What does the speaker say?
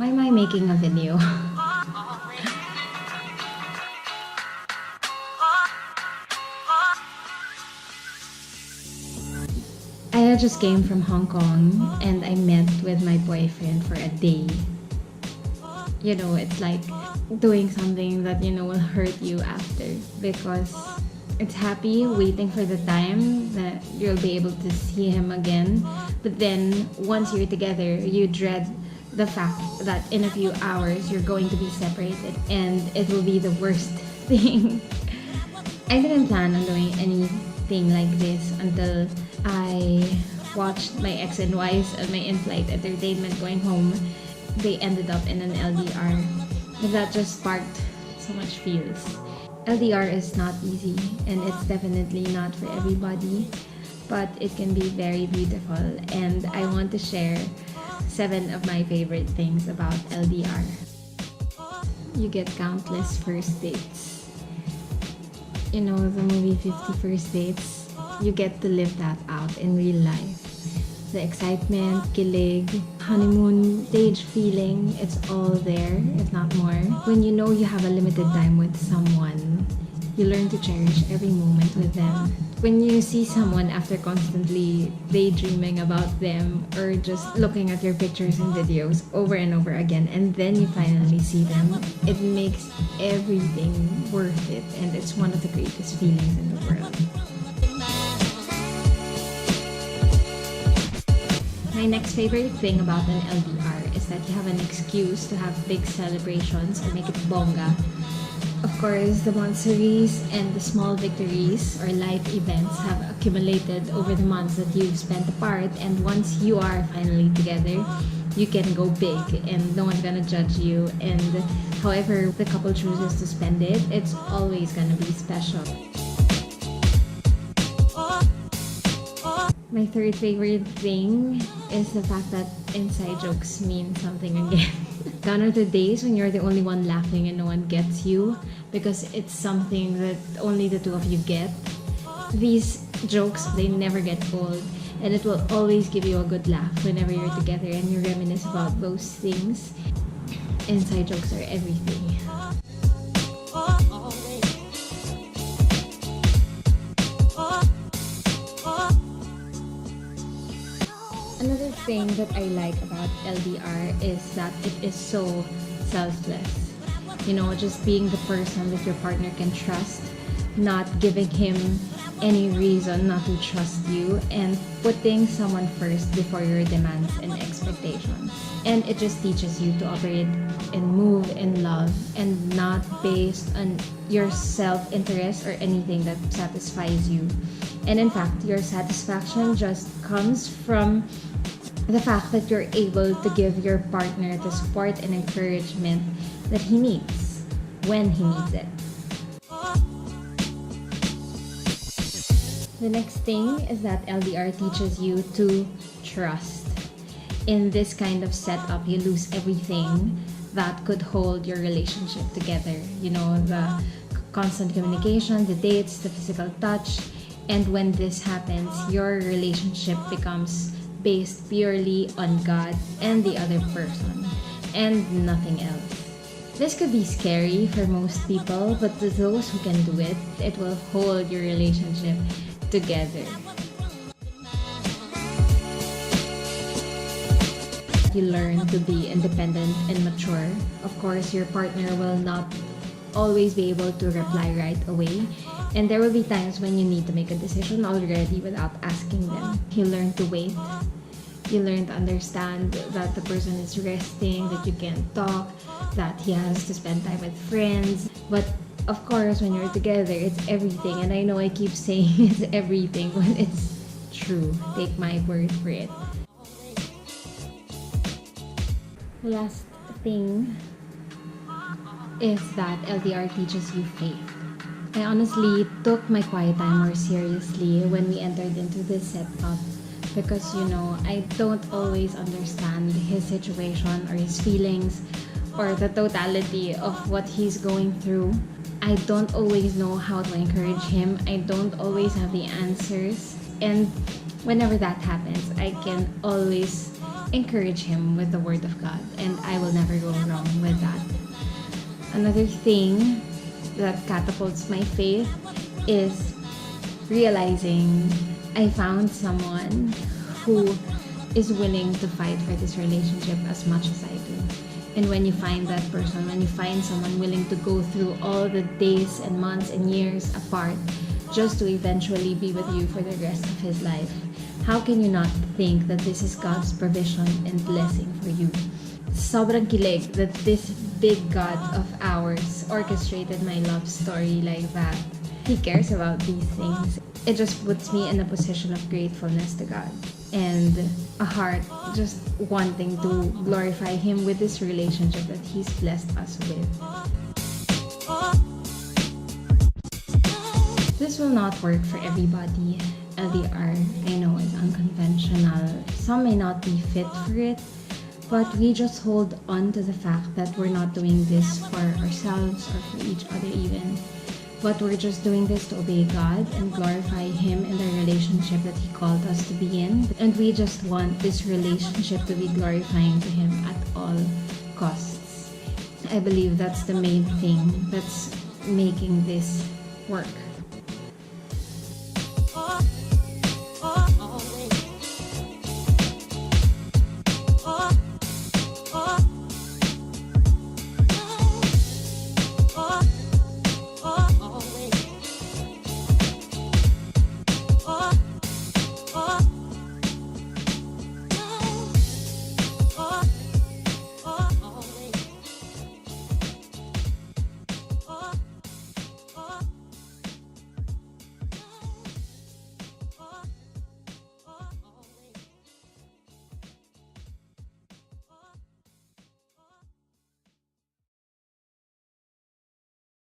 Why am I making a video? I just came from Hong Kong and I met with my boyfriend for a day. You know, it's like doing something that, will hurt you after, because it's happy waiting for the time that you'll be able to see him again. But then once you're together, you dread the fact that in a few hours you're going to be separated, and it will be the worst thing. I didn't plan on doing anything like this until I watched my ex and Ys on my in-flight entertainment going home. They ended up in an LDR. And that just sparked so much feels. LDR is not easy, and it's definitely not for everybody, but it can be very beautiful, and I want to share 7 of my favorite things about LDR. You get countless first dates. The movie 50 First Dates, you get to live that out in real life. The excitement, kilig, honeymoon stage feeling, it's all there, if not more. When you know you have a limited time with someone, you learn to cherish every moment with them. When you see someone after constantly daydreaming about them or just looking at your pictures and videos over and over again, and then you finally see them, it makes everything worth it, and it's one of the greatest feelings in the world. My next favorite thing about an LDR is that you have an excuse to have big celebrations or make it bongga. Of course, the monthsaries and the small victories or life events have accumulated over the months that you've spent apart, and once you are finally together, you can go big and no one's gonna judge you, and however the couple chooses to spend it, it's always gonna be special. My third favorite thing is the fact that inside jokes mean something again. Gone are the days when you're the only one laughing and no one gets you, because it's something that only the two of you get. These jokes, they never get old, and it will always give you a good laugh whenever you're together and you reminisce about those things. Inside jokes are everything. Another thing that I like about LDR is that it is so selfless. Just being the person that your partner can trust, not giving him any reason not to trust you, and putting someone first before your demands and expectations. And it just teaches you to operate and move in love, and not based on your self-interest or anything that satisfies you. And in fact, your satisfaction just comes from the fact that you're able to give your partner the support and encouragement that he needs when he needs it. The next thing is that LDR teaches you to trust. In this kind of setup, you lose everything that could hold your relationship together. The constant communication, the dates, the physical touch. And when this happens, your relationship becomes based purely on God and the other person, and nothing else. This could be scary for most people, but to those who can do it, it will hold your relationship together. You learn to be independent and mature. Of course, your partner will not always be able to reply right away, and there will be times when you need to make a decision already without asking them. You learn to wait. You learn to understand that the person is resting, that you can't talk, that he has to spend time with friends. But of course, when you're together, it's everything. And I know I keep saying it's everything, but it's true. Take my word for it. The last thing is that LDR teaches you faith. I honestly took my quiet time more seriously when we entered into this setup, because I don't always understand his situation or his feelings or the totality of what he's going through. I don't always know how to encourage him. I don't always have the answers, and whenever that happens, I can always encourage him with the Word of God, and I will never go wrong with that. Another thing that catapults my faith is realizing I found someone who is willing to fight for this relationship as much as I do. And when you find that person, when you find someone willing to go through all the days and months and years apart just to eventually be with you for the rest of his life, how can you not think that this is God's provision and blessing for you? Sobrang kilig that this big God of ours orchestrated my love story like that. He cares about these things. It just puts me in a position of gratefulness to God and a heart just wanting to glorify Him with this relationship that He's blessed us with. This will not work for everybody. LDR, I know, is unconventional. Some may not be fit for it, but we just hold on to the fact that we're not doing this for ourselves or for each other even. But we're just doing this to obey God and glorify Him in the relationship that He called us to be in. And we just want this relationship to be glorifying to Him at all costs. I believe that's the main thing that's making this work.